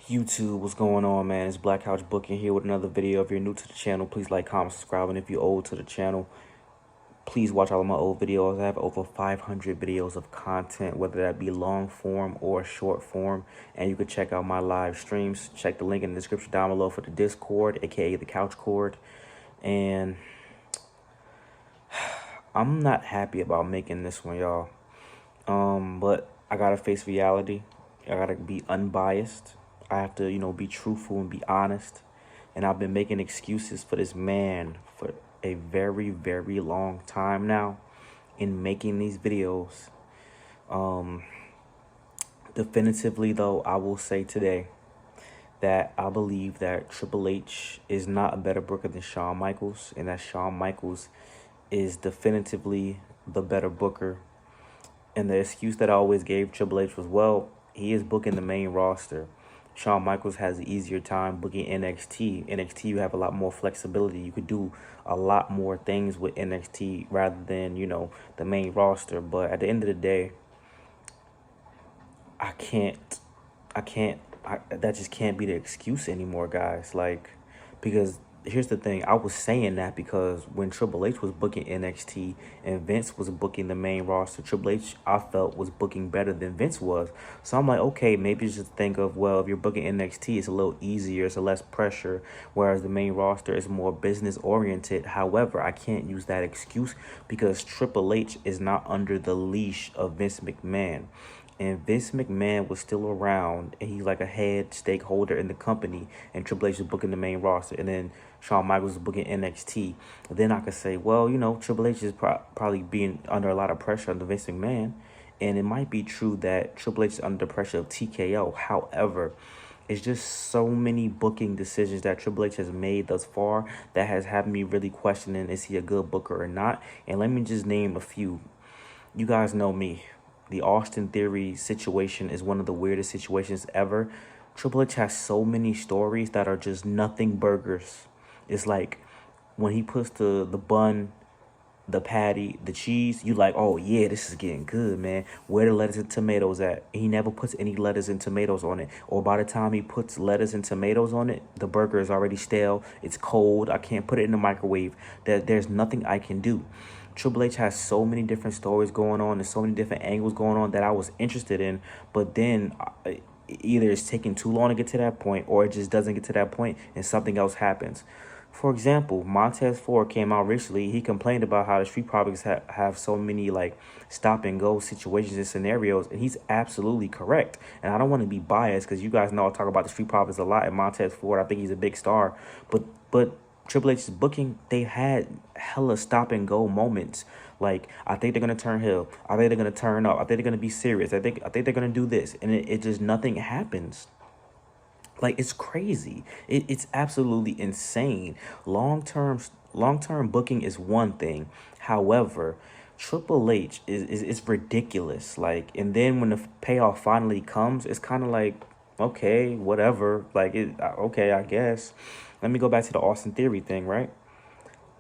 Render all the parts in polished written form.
YouTube, what's going on, man? It's Black Couch Booking here with another video. If you're new to the channel, please like, comment, subscribe, and if you're old to the channel, please watch all of my old videos. I have over 500 videos of content, whether that be long form or short form, and you can check out my live streams. Check the link in the description down below for the Discord, aka the Couch Cord. And I'm not happy about making this one, y'all. But I gotta face reality. I gotta be unbiased. I have to, be truthful and be honest. And I've been making excuses for this man for a very, very long time now in making these videos. Definitively, though, I will say today that I believe that Triple H is not a better booker than Shawn Michaels, and that Shawn Michaels is definitively the better booker. And the excuse that I always gave Triple H was, well, he is booking the main roster. Shawn Michaels has an easier time booking NXT. NXT, you have a lot more flexibility. You could do a lot more things with NXT rather than, the main roster. But at the end of the day, that just can't be the excuse anymore, guys. Because here's the thing. I was saying that because when Triple H was booking NXT and Vince was booking the main roster, Triple H, I felt, was booking better than Vince was. So I'm like, okay, maybe just think of, well, if you're booking NXT, it's a little easier, it's a less pressure, whereas the main roster is more business oriented. However, I can't use that excuse because Triple H is not under the leash of Vince McMahon. And Vince McMahon was still around, and he's like a head stakeholder in the company, and Triple H was booking the main roster, and then Shawn Michaels was booking NXT. Then I could say, well, Triple H is probably being under a lot of pressure under Vince McMahon, and it might be true that Triple H is under the pressure of TKO. However, it's just so many booking decisions that Triple H has made thus far that has had me really questioning, is he a good booker or not? And let me just name a few. You guys know me. The Austin Theory situation is one of the weirdest situations ever. Triple H has so many stories that are just nothing burgers. It's like when he puts the bun, the patty, the cheese, you like, oh yeah, this is getting good, man. Where the lettuce and tomatoes at? He never puts any lettuce and tomatoes on it. Or by the time he puts lettuce and tomatoes on it, the burger is already stale. It's cold. I can't put it in the microwave. There's nothing I can do. Triple H has so many different stories going on and so many different angles going on that I was interested in. But then either it's taking too long to get to that point, or it just doesn't get to that point and something else happens. For example, Montez Ford came out recently. He complained about how the Street Profits have so many stop and go situations and scenarios, and he's absolutely correct. And I don't want to be biased because you guys know I talk about the Street Profits a lot. And Montez Ford, I think he's a big star, but Triple H's booking, they had hella stop and go moments. Like, I think they're gonna turn heel. I think they're gonna turn up. I think they're gonna be serious. I think they're gonna do this, and it just nothing happens. Like, it's crazy. It's absolutely insane. Long-term booking is one thing. However, Triple H is ridiculous. And then when the payoff finally comes, it's kind of like, okay, whatever. Okay, I guess. Let me go back to the Austin Theory thing, right?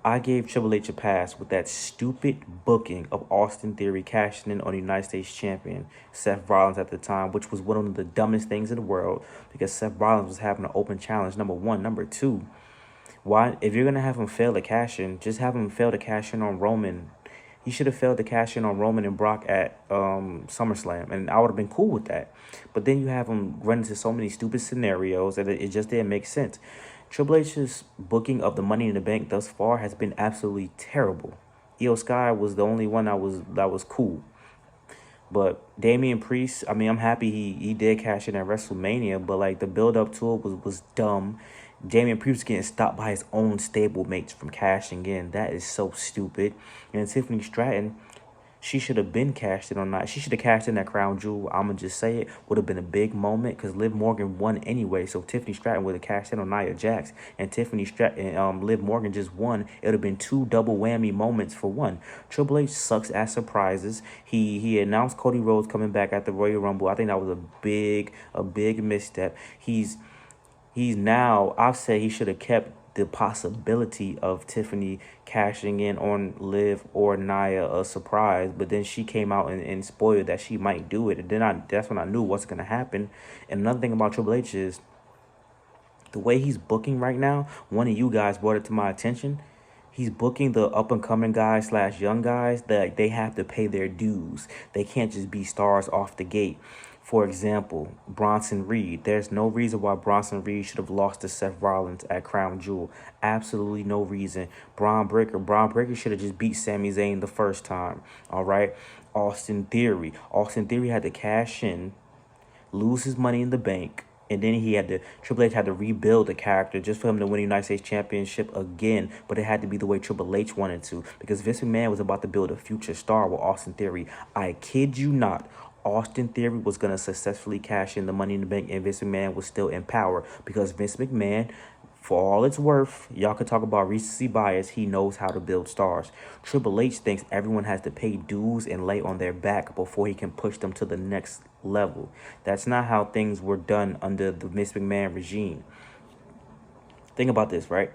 I gave Triple H a pass with that stupid booking of Austin Theory cashing in on the United States champion, Seth Rollins, at the time, which was one of the dumbest things in the world because Seth Rollins was having an open challenge, number one. Number two, why, if you're going to have him fail to cash in, just have him fail to cash in on Roman. He should have failed to cash in on Roman and Brock at SummerSlam, and I would have been cool with that. But then you have him run into so many stupid scenarios that it just didn't make sense. Triple H's booking of the Money in the Bank thus far has been absolutely terrible. Io Sky was the only one that was cool. But Damian Priest, I mean, I'm happy he did cash in at WrestleMania, but the build up to it was dumb. Damian Priest getting stopped by his own stablemates from cashing in. That is so stupid. And Tiffany Stratton, she should have been cashed in on that. She should have cashed in that crown jewel. I'm going to just say it. Would have been a big moment because Liv Morgan won anyway. So Tiffany Stratton would have cashed in on Nia Jax. And Tiffany Stratton and Liv Morgan just won. It would have been two double whammy moments for one. Triple H sucks at surprises. He announced Cody Rhodes coming back at the Royal Rumble. I think that was a big misstep. He's now, I've said he should have kept the possibility of Tiffany cashing in on Liv or Nia a surprise, but then she came out and spoiled that she might do it, and then that's when I knew what's going to happen. And another thing about Triple H is The way he's booking right now, one of you guys brought it to my attention. He's booking the up and coming guys slash young guys that they have to pay their dues. They can't just be stars off the gate. For example, Bronson Reed. There's no reason why Bronson Reed should have lost to Seth Rollins at Crown Jewel. Absolutely no reason. Braun Breaker should have just beat Sami Zayn the first time. All right. Austin Theory. Austin Theory had to cash in, lose his money in the bank, and then Triple H had to rebuild the character just for him to win the United States Championship again. But it had to be the way Triple H wanted to, because Vince McMahon was about to build a future star with Austin Theory. I kid you not. Austin Theory was going to successfully cash in the Money in the Bank, and Vince McMahon was still in power, because Vince McMahon, for all it's worth, y'all could talk about recency bias, he knows how to build stars. Triple H thinks everyone has to pay dues and lay on their back before he can push them to the next level. That's not how things were done under the Vince McMahon regime. Think about this, right?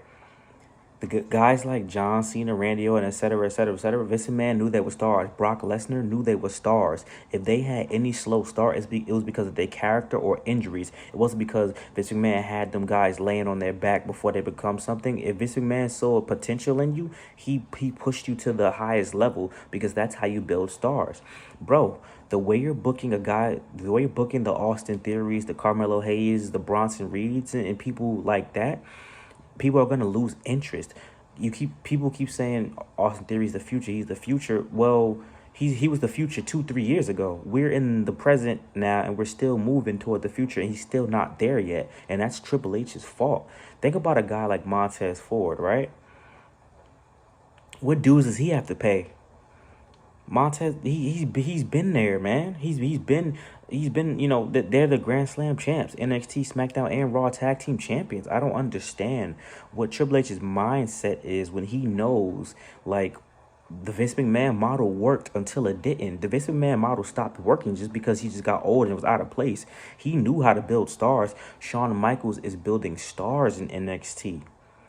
The guys like John Cena, Randy Orton, etc., etc., etc., Vince McMahon knew they were stars. Brock Lesnar knew they were stars. If they had any slow start, it was because of their character or injuries. It wasn't because Vince McMahon had them guys laying on their back before they become something. If Vince McMahon saw a potential in you, he pushed you to the highest level, because that's how you build stars. Bro, the way you're booking the Austin Theories, the Carmelo Hayes, the Bronson Reeds, and people like that, people are going to lose interest. People keep saying Austin Theory's the future. He's the future. Well, he was the future 2-3 years ago. We're in the present now, and we're still moving toward the future, and he's still not there yet. And that's Triple H's fault. Think about a guy like Montez Ford, right? What dues does he have to pay? Montez, he's been there, man. He's been they're the Grand Slam champs, NXT, SmackDown, and Raw tag team champions. I don't understand what Triple H's mindset is when he knows, like, the Vince McMahon model worked until it didn't. The Vince McMahon model stopped working just because he just got old and was out of place. He knew how to build stars. Shawn Michaels is building stars in NXT.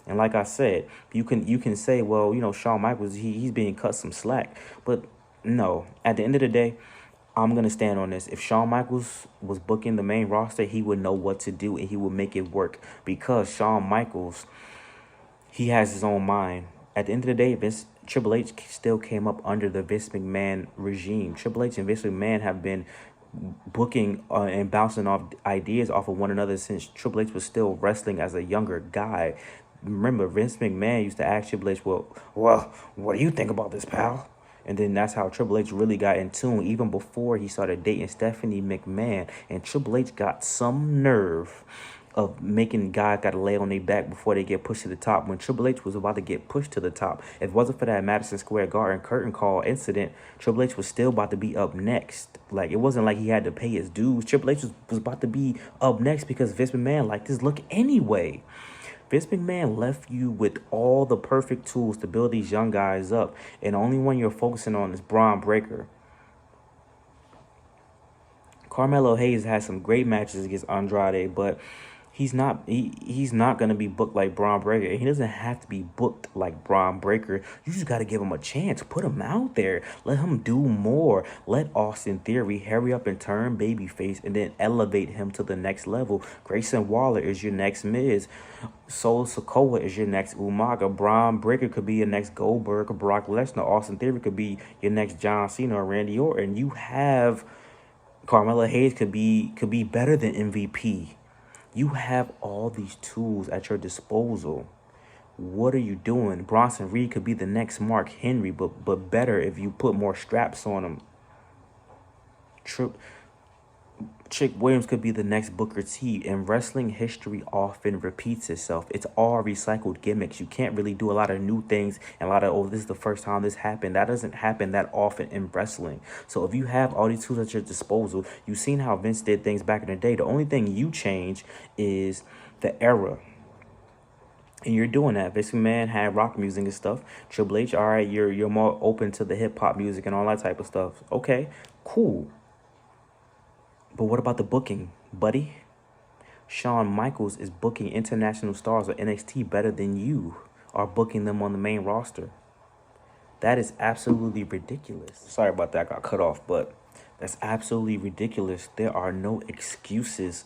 And like I said, you can say, well, Shawn Michaels, he's being cut some slack. But no, at the end of the day, I'm going to stand on this. If Shawn Michaels was booking the main roster, he would know what to do and he would make it work, because Shawn Michaels, he has his own mind. At the end of the day, Triple H still came up under the Vince McMahon regime. Triple H and Vince McMahon have been booking and bouncing off ideas off of one another since Triple H was still wrestling as a younger guy. Remember, Vince McMahon used to ask Triple H, well, what do you think about this, pal? And then that's how Triple H really got in tune, even before he started dating Stephanie McMahon. And Triple H got some nerve of making guys got to lay on their back before they get pushed to the top. When Triple H was about to get pushed to the top, if it wasn't for that Madison Square Garden curtain call incident, Triple H was still about to be up next. Like, it wasn't like he had to pay his dues. Triple H was about to be up next because Vince McMahon liked his look anyway. Vince McMahon left you with all the perfect tools to build these young guys up, and the only one you're focusing on is Braun Breaker. Carmelo Hayes had some great matches against Andrade, but he's not going to be booked like Braun Breaker. He doesn't have to be booked like Braun Breaker. You just got to give him a chance. Put him out there. Let him do more. Let Austin Theory hurry up and turn babyface and then elevate him to the next level. Grayson Waller is your next Miz. Solo Sikoa is your next Umaga. Braun Breaker could be your next Goldberg or Brock Lesnar. Austin Theory could be your next John Cena or Randy Orton. You have Carmelo Hayes could be better than MVP. You have all these tools at your disposal. What are you doing? Bronson Reed could be the next Mark Henry, but better if you put more straps on him. Chick Williams could be the next Booker T. And wrestling history often repeats itself. It's all recycled gimmicks. You can't really do a lot of new things and a lot of, this is the first time this happened. That doesn't happen that often in wrestling. So if you have all these tools at your disposal, you've seen how Vince did things back in the day. The only thing you change is the era. And you're doing that. Vince McMahon had rock music and stuff. Triple H, all right, you're more open to the hip hop music and all that type of stuff. Okay, cool. But what about the booking, buddy? Shawn Michaels is booking international stars of NXT better than you are booking them on the main roster. That is absolutely ridiculous. Sorry about that, I got cut off, but that's absolutely ridiculous. There are no excuses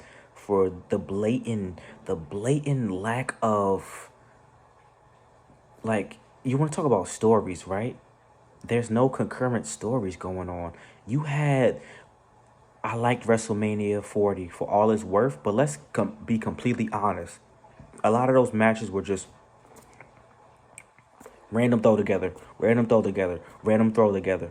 for the blatant lack of, like, you want to talk about stories, right? There's no concurrent stories going on. You had I liked WrestleMania 40 for all it's worth, but let's be completely honest. A lot of those matches were just random throw together, random throw together, random throw together,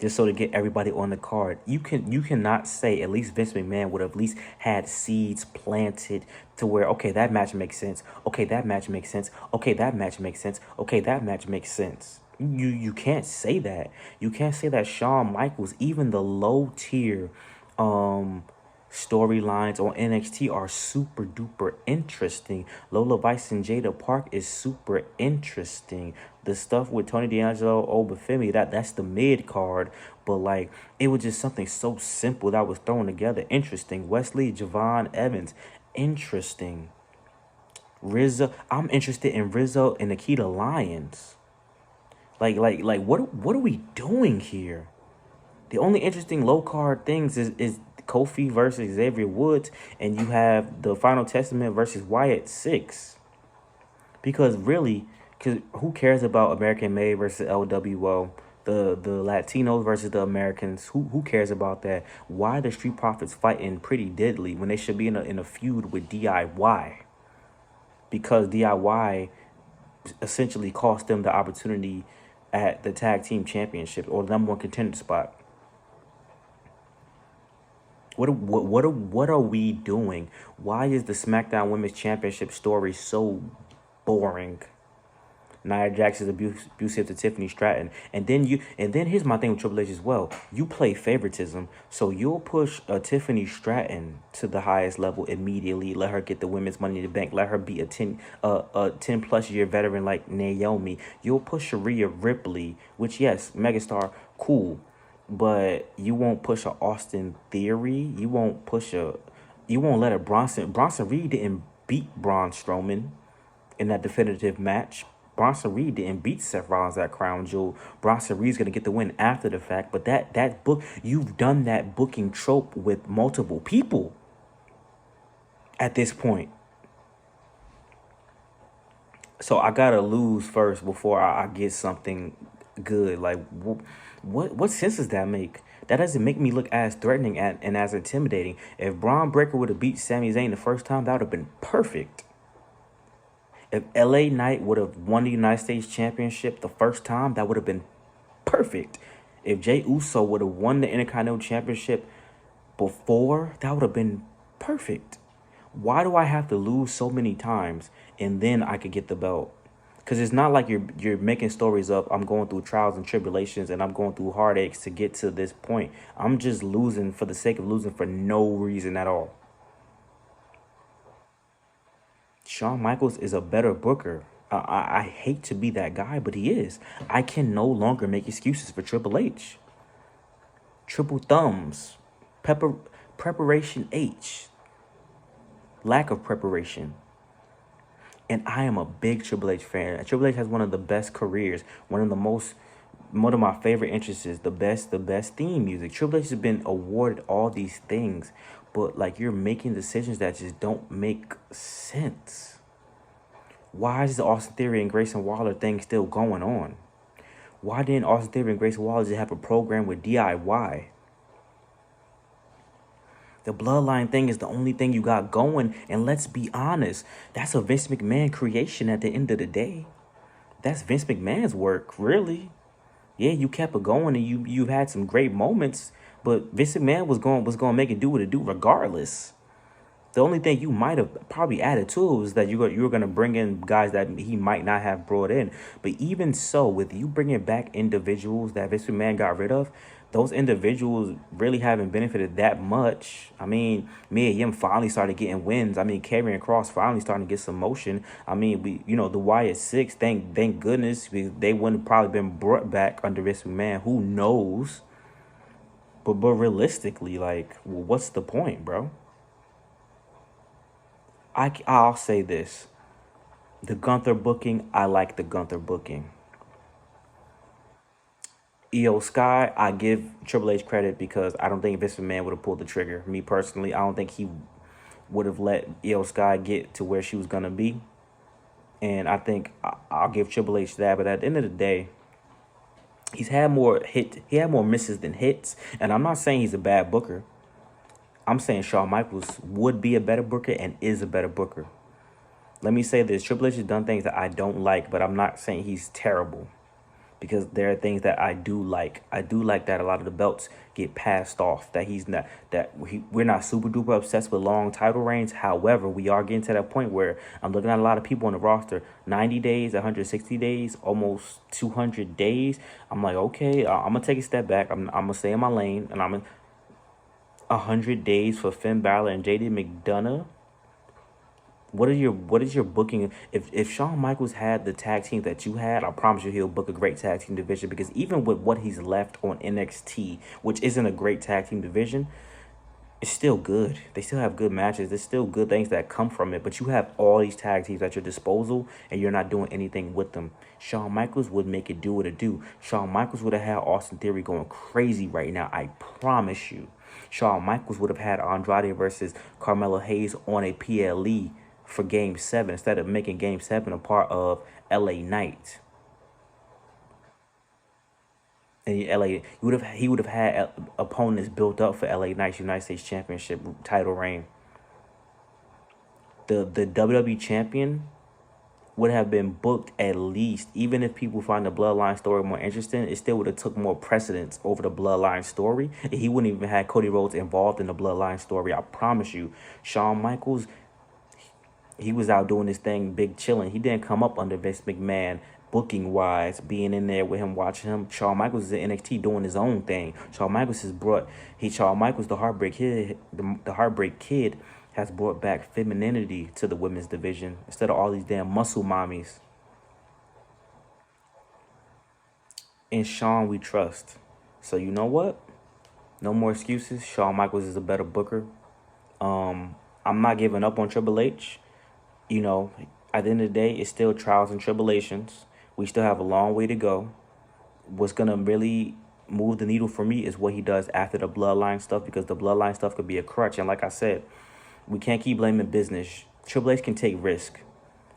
just so to get everybody on the card. You cannot say at least Vince McMahon would have at least had seeds planted to where, okay, that match makes sense. Okay, that match makes sense. Okay, that match makes sense. Okay, that match makes sense. You can't say that. You can't say that Shawn Michaels, even the low tier um storylines on NXT are super duper interesting. Lola Vice and Jada Park is super interesting. The stuff with Tony D'Angelo, Obafemi, that's the mid card, but like it was just something so simple that was thrown together. Interesting. Wesley, Javon Evans, interesting. Rizzo, I'm interested in Rizzo and Nikita Lyons. Like what are we doing here? The only interesting low card things is Kofi versus Xavier Woods, and you have the Final Testament versus Wyatt 6. Because really, cause who cares about American Made versus LWO? The Latinos versus the Americans. Who cares about that? Why the Street Profits fighting Pretty Deadly when they should be in a feud with DIY? Because DIY essentially cost them the opportunity at the tag team championship or the number one contender spot. What are we doing? Why is the SmackDown Women's Championship story so boring? Nia Jax is abusive to Tiffany Stratton, and then here's my thing with Triple H as well. You play favoritism, so you'll push Tiffany Stratton to the highest level immediately. Let her get the women's Money in the Bank. Let her be a 10 plus year veteran like Naomi. You'll push Rhea Ripley, which yes, megastar, cool, but you won't push a Austin Theory. You won't let a Bronson Reed didn't beat Braun Strowman in that definitive match. Bronson Reed didn't beat Seth Rollins at Crown Jewel. Bronson Reed's gonna get the win after the fact, but that book, you've done that booking trope with multiple people at this point. So I gotta lose first before I get something good. Like what sense does that make? That doesn't make me look as threatening and as intimidating. If Braun Breaker would have beat Sami Zayn the first time, that would have been perfect. If LA Knight would have won the United States Championship the first time, that would have been perfect. If Jey Uso would have won the Intercontinental Championship before, that would have been perfect. Why do I have to lose so many times and then I could get the belt? Because it's not like you're making stories up. I'm going through trials and tribulations and I'm going through heartaches to get to this point. I'm just losing for the sake of losing for no reason at all. Shawn Michaels is a better booker. I hate to be that guy, but he is. I can no longer make excuses for Triple H. Triple thumbs, preparation H, lack of preparation. And I am a big Triple H fan. Triple H has one of the best careers, one of my favorite interests, the best theme music. Triple H has been awarded all these things, but like you're making decisions that just don't make sense. Why is the Austin Theory and Grayson Waller thing still going on? Why didn't Austin Theory and Grayson Waller just have a program with DIY? The bloodline thing is the only thing you got going, and let's be honest, that's a Vince McMahon creation at the end of the day. That's Vince McMahon's work, really. Yeah, you kept it going and you've had some great moments, but Vince McMahon was going to make it do what it do regardless. The only thing you might have probably added to it was that you were going to bring in guys that he might not have brought in. But even so, with you bringing back individuals that Vince McMahon got rid of, those individuals really haven't benefited that much. I mean, Mia Yim finally started getting wins. I mean, Karrion Kross finally starting to get some motion. I mean, the Wyatt Six, thank goodness, they wouldn't have probably been brought back under Vince McMahon. Who knows? But realistically, like, what's the point, bro? I'll say this. The Gunther booking, I like the Gunther booking. EO Sky, I give Triple H credit because I don't think Vince McMahon would have pulled the trigger. Me personally, I don't think he would have let Io Sky get to where she was gonna be. And I think I'll give Triple H that. But at the end of the day, he had more misses than hits. And I'm not saying he's a bad booker. I'm saying Shawn Michaels would be a better booker and is a better booker. Let me say this: Triple H has done things that I don't like, but I'm not saying he's terrible, because there are things that I do like. I do like that a lot of the belts get passed off. That we're not super duper obsessed with long title reigns. However, we are getting to that point where I'm looking at a lot of people on the roster, 90 days, 160 days, almost 200 days. I'm like, okay, I'm gonna take a step back. I'm gonna stay in my lane, and I'm 100 days for Finn Balor and JD McDonough. What is your booking? If Shawn Michaels had the tag team that you had, I promise you he'll book a great tag team division, because even with what he's left on NXT, which isn't a great tag team division, it's still good. They still have good matches. There's still good things that come from it. But you have all these tag teams at your disposal, and you're not doing anything with them. Shawn Michaels would make it do what it do. Shawn Michaels would have had Austin Theory going crazy right now. I promise you. Shawn Michaels would have had Andrade versus Carmelo Hayes on a PLE for Game 7 instead of making Game 7 a part of LA Knight. And he would have had opponents built up for LA Knight's United States Championship title reign. The WWE champion would have been booked at least, even if people find the Bloodline story more interesting, it still would have took more precedence over the Bloodline story. He wouldn't even have Cody Rhodes involved in the Bloodline story. I promise you. Shawn Michaels, he was out doing his thing, big chilling. He didn't come up under Vince McMahon booking wise, being in there with him, watching him. Shawn Michaels is in NXT doing his own thing. Shawn Michaels the Heartbreak Kid, the Heartbreak Kid has brought back femininity to the women's division instead of all these damn muscle mommies. In Shawn we trust. So you know what? No more excuses. Shawn Michaels is a better booker. I'm not giving up on Triple H. At the end of the day, it's still trials and tribulations. We still have a long way to go. What's going to really move the needle for me is what he does after the Bloodline stuff, because the Bloodline stuff could be a crutch. And like I said, we can't keep blaming business. Triple H can take risk.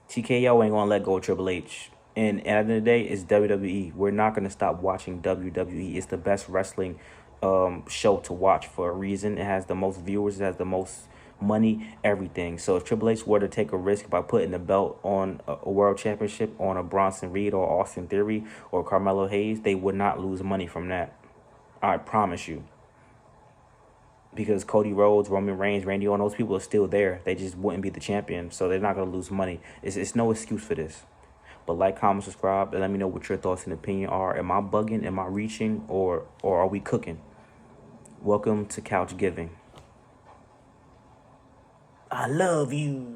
TKO ain't going to let go of Triple H. And at the end of the day, it's WWE. We're not going to stop watching WWE. It's the best wrestling show to watch for a reason. It has the most viewers. It has the most money, everything. So if Triple H were to take a risk by putting the belt on a world championship on a Bronson Reed or Austin Theory or Carmelo Hayes, they would not lose money from that. I promise you. Because Cody Rhodes, Roman Reigns, Randy Orton, those people are still there. They just wouldn't be the champion, so they're not going to lose money. It's no excuse for this. But like, comment, subscribe, and let me know what your thoughts and opinion are. Am I bugging? Am I reaching? Or are we cooking? Welcome to Couch Giving. I love you.